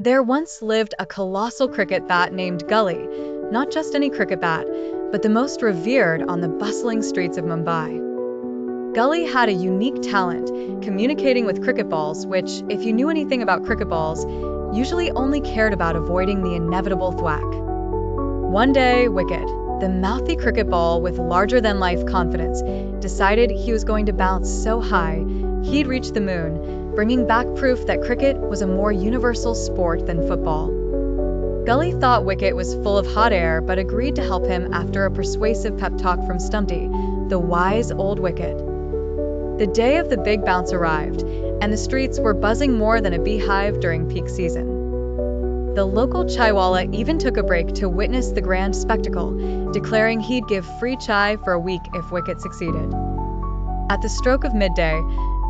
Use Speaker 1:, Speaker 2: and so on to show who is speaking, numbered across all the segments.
Speaker 1: There once lived a colossal cricket bat named Gully, not just any cricket bat, but the most revered on the bustling streets of Mumbai. Gully had a unique talent, communicating with cricket balls, which, if you knew anything about cricket balls, usually only cared about avoiding the inevitable thwack. One day, Wicket, the mouthy cricket ball with larger-than-life confidence, decided he was going to bounce so high he'd reach the moon, bringing back proof that cricket was a more universal sport than football. Gully thought Wicket was full of hot air but agreed to help him after a persuasive pep talk from Stumpty, the wise old Wicket. The day of the big bounce arrived, and the streets were buzzing more than a beehive during peak season. The local chaiwala even took a break to witness the grand spectacle, declaring he'd give free chai for a week if Wicket succeeded. At the stroke of midday,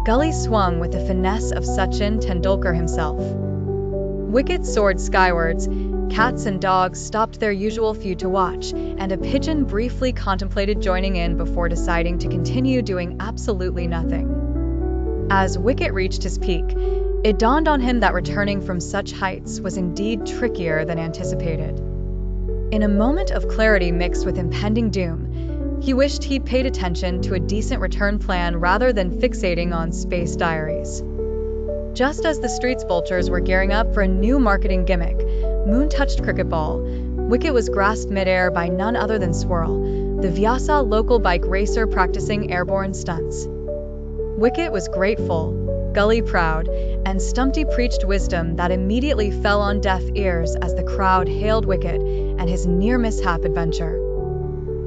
Speaker 1: Gully swung with the finesse of Sachin Tendulkar himself. Wicket soared skywards, cats and dogs stopped their usual feud to watch, and a pigeon briefly contemplated joining in before deciding to continue doing absolutely nothing. As Wicket reached his peak, it dawned on him that returning from such heights was indeed trickier than anticipated. In a moment of clarity mixed with impending doom, he wished he'd paid attention to a decent return plan rather than fixating on space diaries. Just as the streets vultures were gearing up for a new marketing gimmick, moon-touched cricket ball, Wicket was grasped midair by none other than Swirl, the Vyasa local bike racer practicing airborne stunts. Wicket was grateful, Gully proud, and Stumpty preached wisdom that immediately fell on deaf ears as the crowd hailed Wicket and his near-mishap adventure.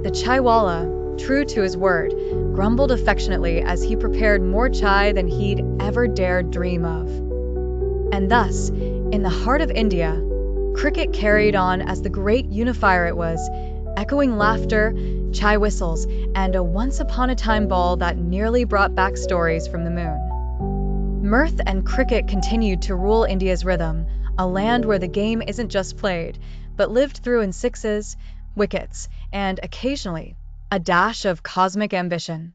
Speaker 1: The chaiwala, true to his word, grumbled affectionately as he prepared more chai than he'd ever dared dream of. And thus, in the heart of India, cricket carried on as the great unifier it was, echoing laughter, chai whistles, and a once-upon-a-time ball that nearly brought back stories from the moon. Mirth and cricket continued to rule India's rhythm, a land where the game isn't just played, but lived through in sixes, wickets, and occasionally, a dash of cosmic ambition.